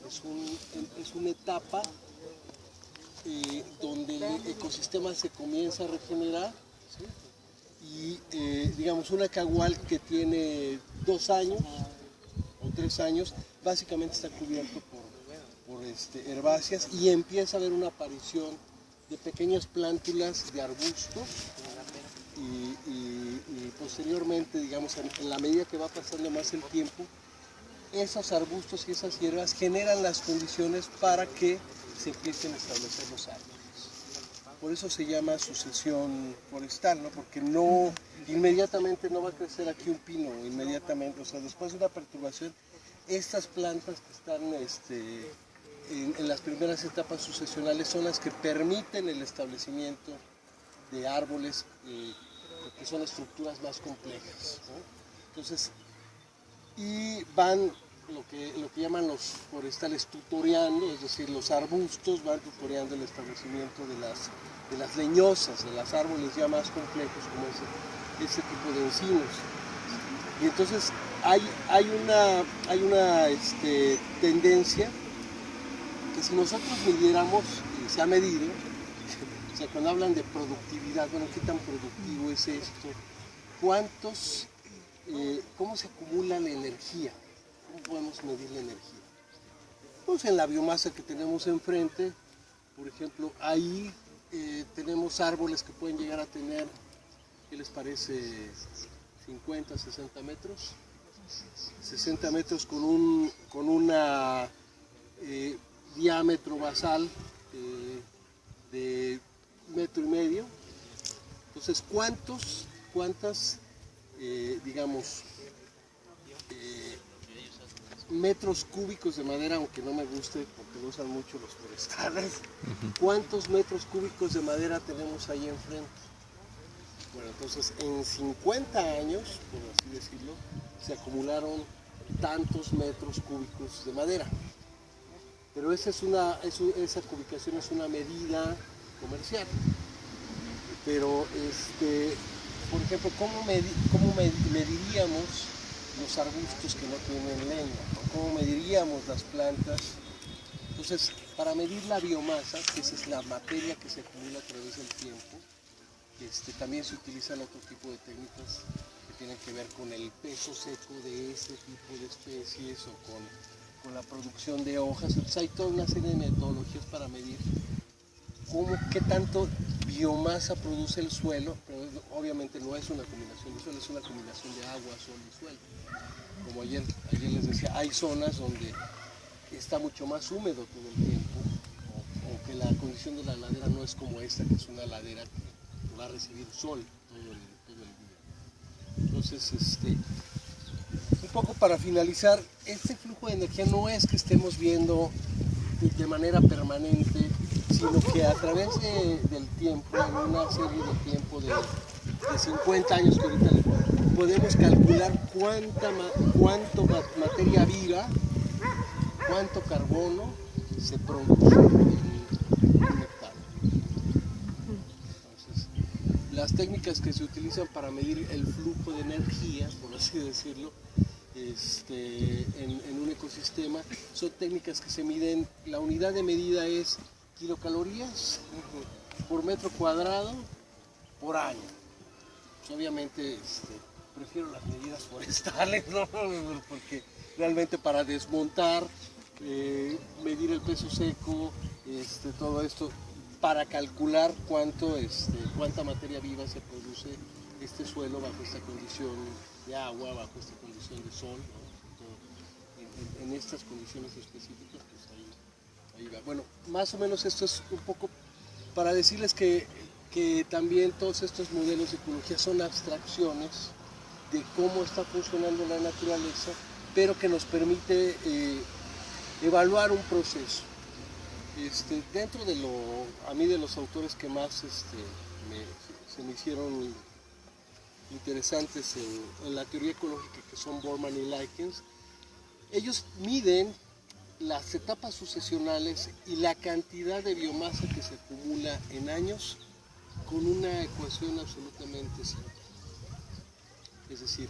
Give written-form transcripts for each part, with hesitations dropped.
Es una etapa donde el ecosistema se comienza a regenerar, ¿sí? Y digamos una cagual que tiene 2 años o 3 años, básicamente está cubierto por herbáceas y empieza a haber una aparición de pequeñas plántulas de arbustos y posteriormente, digamos, en la medida que va pasando más el tiempo, esos arbustos y esas hierbas generan las condiciones para que se empiecen a establecer los árboles. Por eso se llama sucesión forestal, ¿no? Porque no inmediatamente no va a crecer aquí un pino, inmediatamente, o sea, después de una perturbación, estas plantas que están en las primeras etapas sucesionales son las que permiten el establecimiento de árboles que son estructuras más complejas, ¿no? Entonces, y van lo que llaman los forestales tutoreando, es decir, los arbustos van tutoreando el establecimiento de las leñosas, de los árboles ya más complejos como ese tipo de encinos. Y entonces hay una tendencia que si nosotros midiéramos, y se ha medido, o sea, cuando hablan de productividad, bueno, ¿qué tan productivo es esto? ¿Cómo se acumula la energía? ¿Cómo podemos medir la energía? Pues en la biomasa que tenemos enfrente, por ejemplo, ahí tenemos árboles que pueden llegar a tener, ¿qué les parece? 50, 60 metros. 60 metros con un diámetro basal de 1,5 metros. Entonces, ¿cuántas digamos, metros cúbicos de madera, aunque no me guste porque lo usan mucho los forestales, ¿cuántos metros cúbicos de madera tenemos ahí enfrente? Bueno, entonces en 50 años, por así decirlo, se acumularon tantos metros cúbicos de madera. Pero esa cubicación es una medida comercial. Pero por ejemplo, ¿cómo mediríamos los arbustos que no tienen leña? ¿Cómo mediríamos las plantas? Entonces, para medir la biomasa, que esa es la materia que se acumula a través del tiempo, también se utilizan otro tipo de técnicas que tienen que ver con el peso seco de ese tipo de especies o con la producción de hojas. Entonces, hay toda una serie de metodologías para medir qué tanto biomasa produce el suelo, pero obviamente no es una combinación de suelo, es una combinación de agua, sol y suelo. Como ayer les decía, hay zonas donde está mucho más húmedo todo el tiempo, o que la condición de la ladera no es como esta, que es una ladera que va a recibir sol todo el día. Entonces, un poco para finalizar, este flujo de energía no es que estemos viendo de manera permanente, sino que a través del tiempo, en una serie de tiempo de 50 años que ahorita podemos calcular cuánto materia viva, cuánto carbono se produce en un hectárea. Entonces, las técnicas que se utilizan para medir el flujo de energía, por así decirlo, en un ecosistema, son técnicas que se miden, la unidad de medida es kilocalorías por metro cuadrado por año. Pues obviamente prefiero las medidas forestales, ¿no? Porque realmente para desmontar, medir el peso seco, todo esto, para calcular cuánta materia viva se produce este suelo bajo esta condición de agua, bajo esta condición de sol, ¿no? En estas condiciones específicas, pues ahí va. Bueno, más o menos esto es un poco para decirles que también todos estos modelos de ecología son abstracciones de cómo está funcionando la naturaleza, pero que nos permite evaluar un proceso. Dentro a mí de los autores que más se me hicieron interesantes en la teoría ecológica, que son Borman y Likens, ellos miden las etapas sucesionales y la cantidad de biomasa que se acumula en años con una ecuación absolutamente simple. Es decir,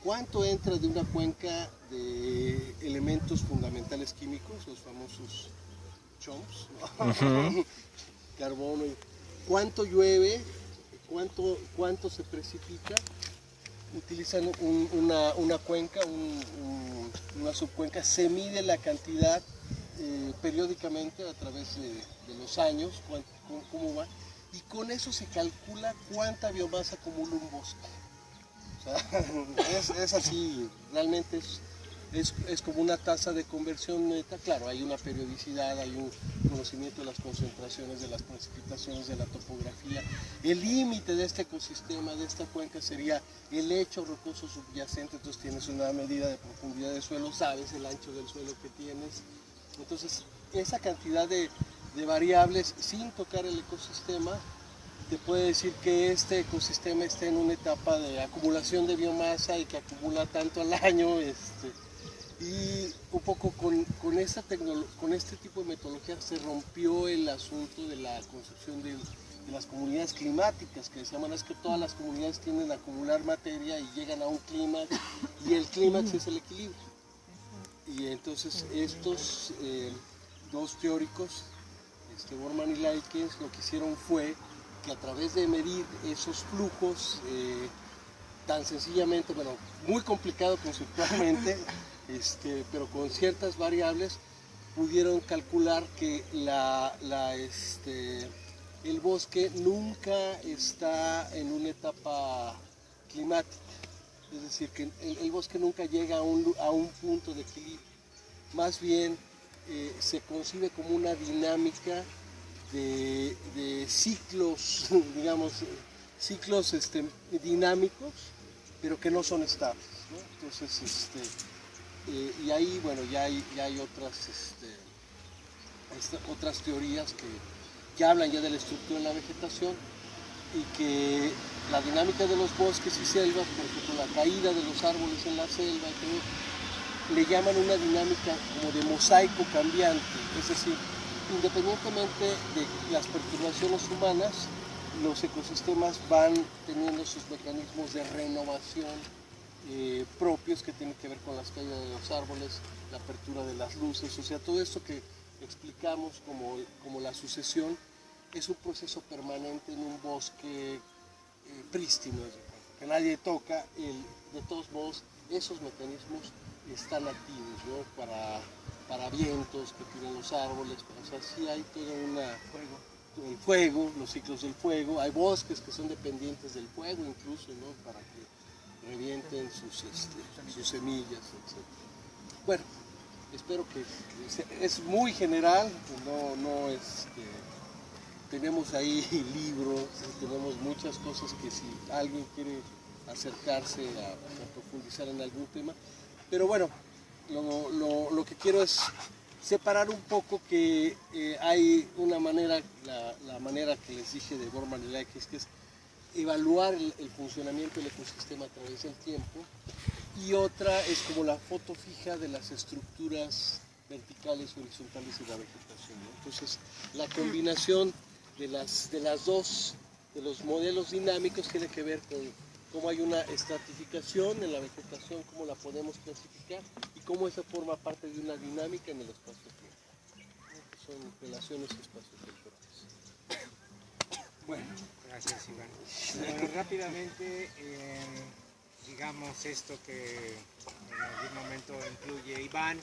¿Cuánto entra de una cuenca de elementos fundamentales químicos, los famosos chomps, ¿no? Carbono? ¿Cuánto llueve? ¿Cuánto se precipita? Utilizan una cuenca, una subcuenca, se mide la cantidad periódicamente a través de los años, cómo va, y con eso se calcula cuánta biomasa acumula un bosque. O sea, es así, realmente es como una tasa de conversión neta. Claro, hay una periodicidad, hay un conocimiento de las concentraciones, de las precipitaciones, de la topografía. El límite de este ecosistema, de esta cuenca, sería el lecho rocoso subyacente. Entonces tienes una medida de profundidad de suelo, sabes el ancho del suelo que tienes. Entonces esa cantidad de variables, sin tocar el ecosistema, te puede decir que este ecosistema está en una etapa de acumulación de biomasa y que acumula tanto al año. Y un poco con este tipo de metodología se rompió el asunto de la construcción de las comunidades climáticas, que decíamos es que todas las comunidades tienden a acumular materia y llegan a un clímax, y el clímax es el equilibrio. Y entonces estos dos teóricos, Borman y Likens, lo que hicieron fue que a través de medir esos flujos, tan sencillamente, bueno, muy complicado conceptualmente, pero con ciertas variables, pudieron calcular que el bosque nunca está en una etapa climática. Es decir, que el bosque nunca llega a un punto de equilibrio. Más bien se concibe como una dinámica de ciclos, digamos, ciclos dinámicos, pero que no son estables, ¿no? Entonces, y ahí, bueno, ya hay otras teorías que hablan ya de la estructura de la vegetación, y que la dinámica de los bosques y selvas, por ejemplo, la caída de los árboles en la selva, le llaman una dinámica como de mosaico cambiante. Es decir, independientemente de las perturbaciones humanas, los ecosistemas van teniendo sus mecanismos de renovación propios, que tienen que ver con las caídas de los árboles, la apertura de las luces. O sea, todo esto que explicamos como la sucesión es un proceso permanente en un bosque prístino, que nadie toca. De todos modos, esos mecanismos están activos, ¿no? Para vientos que tienen los árboles. O sea, sí hay todo el fuego, los ciclos del fuego. Hay bosques que son dependientes del fuego incluso, ¿no? Para que revienten sus semillas, etc. Bueno, espero que es muy general, tenemos ahí libros, tenemos muchas cosas que si alguien quiere acercarse a profundizar en algún tema, pero bueno, lo que quiero es separar un poco que hay una manera, la manera que les dije de Borman y Likens, que es evaluar el funcionamiento del ecosistema a través del tiempo, y otra es como la foto fija de las estructuras verticales y horizontales de la vegetación, ¿no? Entonces, la combinación de los modelos dinámicos tiene que ver con cómo hay una estratificación en la vegetación, cómo la podemos clasificar y cómo eso forma parte de una dinámica en el espacio-tiempo. Son relaciones espacio-temporales. Bueno, gracias, Iván. Bueno, rápidamente, digamos esto que en algún momento incluye Iván.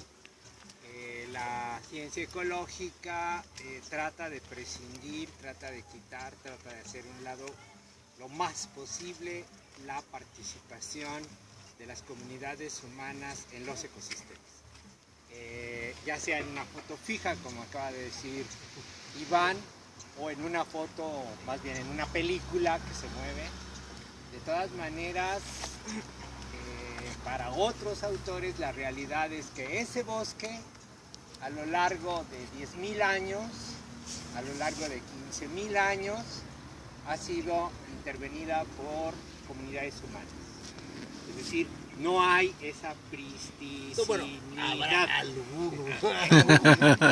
La ciencia ecológica trata de prescindir, trata de quitar, trata de hacer un lado lo más posible la participación de las comunidades humanas en los ecosistemas. Ya sea en una foto fija, como acaba de decir Iván, o en una foto, más bien en una película que se mueve. De todas maneras, para otros autores la realidad es que ese bosque, a lo largo de 10.000 años, a lo largo de 15.000 años, ha sido intervenida por comunidades humanas. Es decir, no hay esa pristicidad,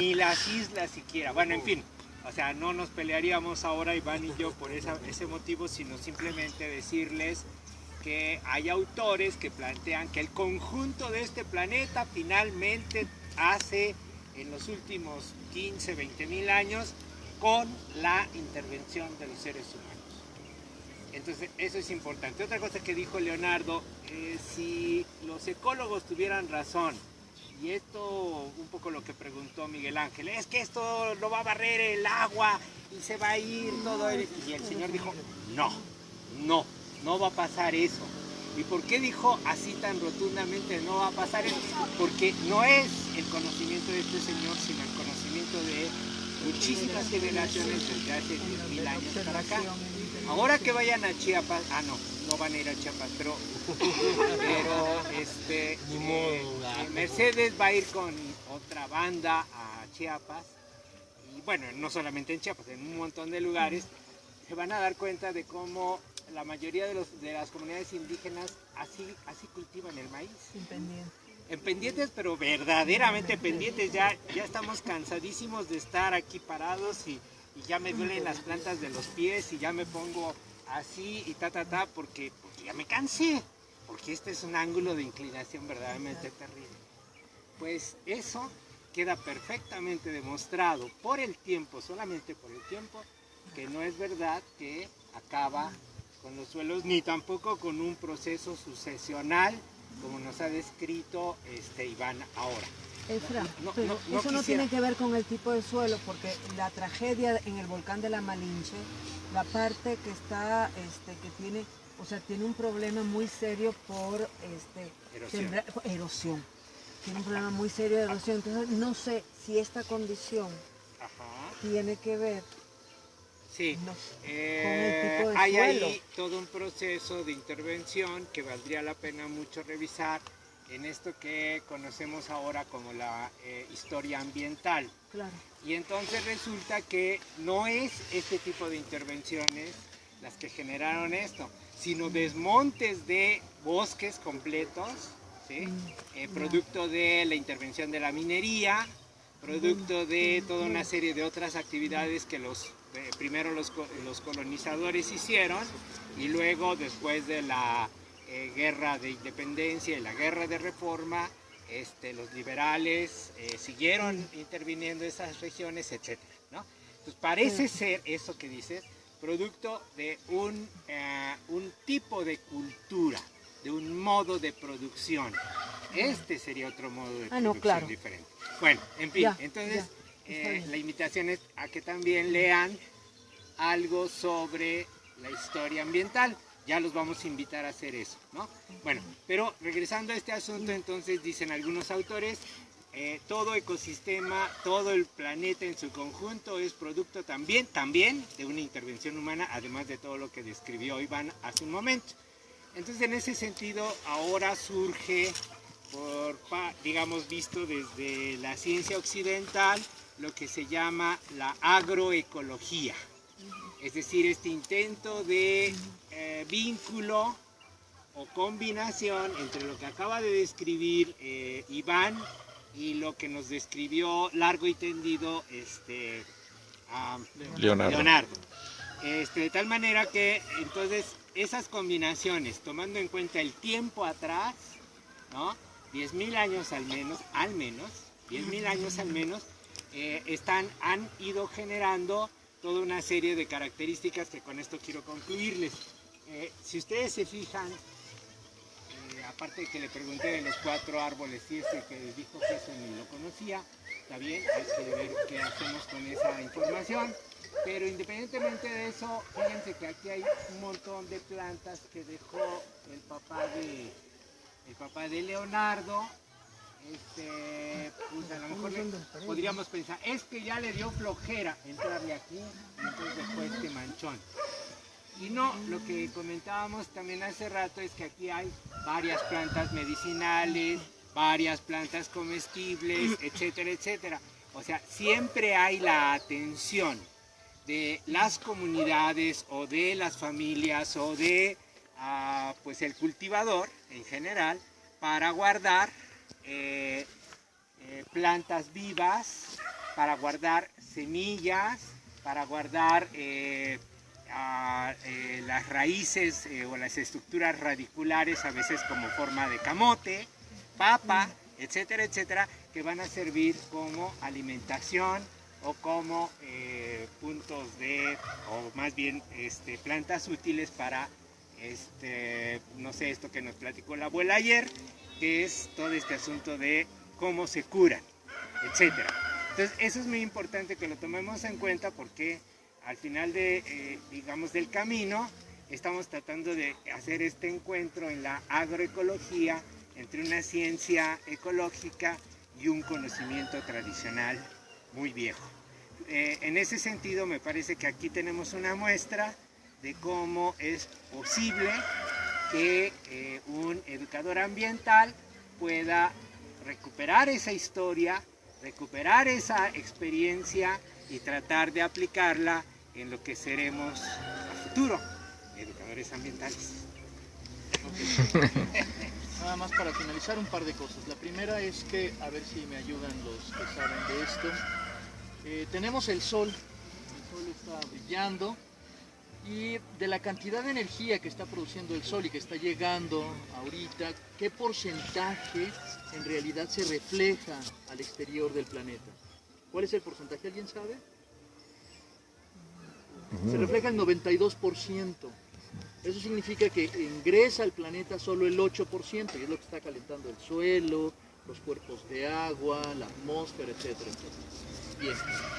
ni las islas siquiera. Bueno, en fin, o sea, no nos pelearíamos ahora Iván y yo por ese motivo, sino simplemente decirles que hay autores que plantean que el conjunto de este planeta finalmente hace en los últimos 15, 20 mil años con la intervención de los seres humanos. Entonces eso es importante. Otra cosa que dijo Leonardo, si los ecólogos tuvieran razón, y esto un poco lo que preguntó Miguel Ángel, es que esto lo va a barrer el agua y se va a ir todo. Y el señor dijo, no va a pasar eso. ¿Y por qué dijo así tan rotundamente no va a pasar eso? Porque no es el conocimiento de este señor, sino el conocimiento de muchísimas generaciones desde hace 10.000 años para acá. Ahora que vayan a Chiapas, no van a ir a Chiapas, pero Mercedes va a ir con otra banda a Chiapas, y bueno, no solamente en Chiapas, en un montón de lugares, se van a dar cuenta de cómo la mayoría de las comunidades indígenas así cultivan el maíz. En pendientes, pero verdaderamente pendientes. Ya estamos cansadísimos de estar aquí parados y ya me duelen las plantas de los pies y ya me pongo así y porque ya me cansé, porque este es un ángulo de inclinación verdaderamente terrible. Pues eso queda perfectamente demostrado por el tiempo, solamente por el tiempo, que no es verdad que acaba con los suelos, ni tampoco con un proceso sucesional, como nos ha descrito Iván ahora. Efra, pero eso no tiene que ver con el tipo de suelo, porque la tragedia en el volcán de la Malinche, la parte que está, tiene un problema muy serio por erosión. Tiene un problema muy serio de erosión. Entonces, no sé si esta condición tiene que ver. Sí, con el tipo de hay suelo. ahí todo un proceso de intervención que valdría la pena mucho revisar en esto que conocemos ahora como la historia ambiental. Claro. Y entonces resulta que no es este tipo de intervenciones las que generaron esto, sino desmontes de bosques completos, ¿sí? Producto de la intervención de la minería, producto de toda una serie de otras actividades que primero los colonizadores hicieron, y luego, después de la guerra de independencia y la guerra de reforma, los liberales siguieron interviniendo en esas regiones, etc., ¿no? Entonces parece ser eso que dices, producto de un tipo de cultura, de un modo de producción. Este sería otro modo de producción diferente. Bueno, en fin, entonces la invitación es a que también lean algo sobre la historia ambiental. Ya los vamos a invitar a hacer eso, ¿no? Bueno, pero regresando a este asunto, entonces dicen algunos autores, todo ecosistema, todo el planeta en su conjunto es producto también de una intervención humana, además de todo lo que describió Iván hace un momento. Entonces, en ese sentido, ahora surge, digamos, visto desde la ciencia occidental, lo que se llama la agroecología. Es decir, este intento de vínculo o combinación entre lo que acaba de describir Iván y lo que nos describió largo y tendido Leonardo. De tal manera que entonces esas combinaciones, tomando en cuenta el tiempo atrás, ¿no? 10.000 años al menos, 10.000 años al menos, han ido generando toda una serie de características que con esto quiero concluirles. Si ustedes se fijan, aparte de que le pregunté de los 4 árboles y que dijo que eso ni lo conocía, está bien, hay que ver qué hacemos con esa información. Pero independientemente de eso, fíjense que aquí hay un montón de plantas que dejó el papá de Leonardo. Pues a lo mejor podríamos pensar, es que ya le dio flojera entrarle aquí, y entonces dejó este manchón. Y no, lo que comentábamos también hace rato es que aquí hay varias plantas medicinales, varias plantas comestibles, etcétera, etcétera. O sea, siempre hay la atención de las comunidades o de las familias o de pues el cultivador en general para guardar plantas vivas, para guardar semillas, para guardar las raíces o las estructuras radiculares, a veces como forma de camote, papa, etcétera, etcétera, que van a servir como alimentación o como puntos o más bien plantas útiles para, no sé, esto que nos platicó la abuela ayer, que es todo este asunto de cómo se curan, etcétera. Entonces, eso es muy importante que lo tomemos en cuenta porque al final digamos, del camino, estamos tratando de hacer este encuentro en la agroecología entre una ciencia ecológica y un conocimiento tradicional muy viejo. En ese sentido, me parece que aquí tenemos una muestra de cómo es posible que un educador ambiental pueda recuperar esa historia, recuperar esa experiencia y tratar de aplicarla en lo que seremos a futuro, educadores ambientales. Nada más para finalizar un par de cosas. La primera es que, a ver si me ayudan los que saben de esto, tenemos el sol está brillando y de la cantidad de energía que está produciendo el sol y que está llegando ahorita, ¿qué porcentaje en realidad se refleja al exterior del planeta? ¿Cuál es el porcentaje? ¿Alguien sabe? Se refleja el 92%. Eso significa que ingresa al planeta solo el 8%, y es lo que está calentando el suelo, los cuerpos de agua, la atmósfera, etcétera, etcétera. Bien,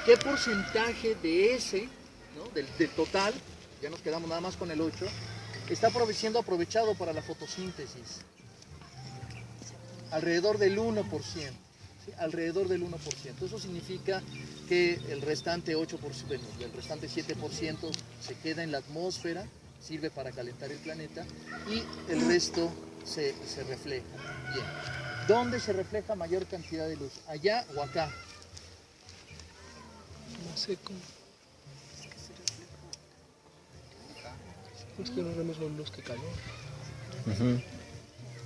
¿qué porcentaje de ese, ¿no? del total, ya nos quedamos nada más con el 8%, está siendo aprovechado para la fotosíntesis? Alrededor del 1%. ¿Sí? Alrededor del 1%. Eso significa que el restante 8%, bueno, el restante 7% se queda en la atmósfera, sirve para calentar el planeta, y el resto se refleja. Bien. ¿Dónde se refleja mayor cantidad de luz? ¿Allá o acá? No sé cómo. Es que no vemos más luz que calor.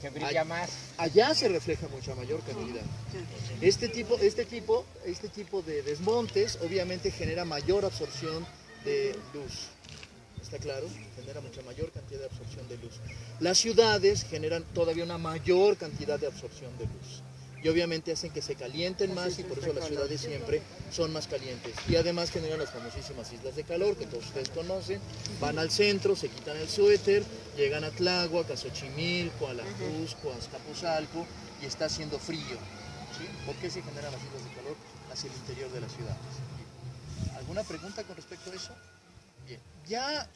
Que brilla más. Allá se refleja mucha mayor cantidad. Este tipo de desmontes obviamente genera mayor absorción de luz. ¿Está claro? Genera mucha mayor cantidad de absorción de luz. Las ciudades generan todavía una mayor cantidad de absorción de luz. Y obviamente hacen que se calienten más y por eso las ciudades siempre son más calientes. Y además generan las famosísimas islas de calor que todos ustedes conocen. Van al centro, se quitan el suéter, llegan a Tláhuac, a Xochimilco, a La Cusco, a Azcapotzalco y está haciendo frío. ¿Sí? ¿Por qué se generan las islas de calor hacia el interior de las ciudades? ¿Alguna pregunta con respecto a eso? Bien, ya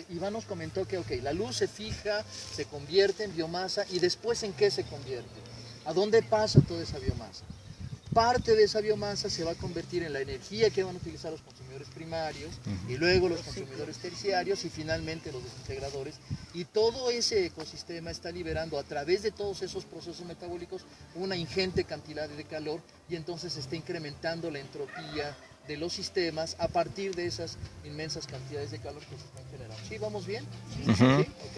Iván nos comentó que la luz se fija, se convierte en biomasa y después ¿en qué se convierte? ¿A dónde pasa toda esa biomasa? Parte de esa biomasa se va a convertir en la energía que van a utilizar los consumidores primarios y luego los consumidores terciarios y finalmente los desintegradores, y todo ese ecosistema está liberando a través de todos esos procesos metabólicos una ingente cantidad de calor y entonces se está incrementando la entropía de los sistemas a partir de esas inmensas cantidades de calor que se están generando. ¿Sí? ¿Vamos bien? ¿Sí?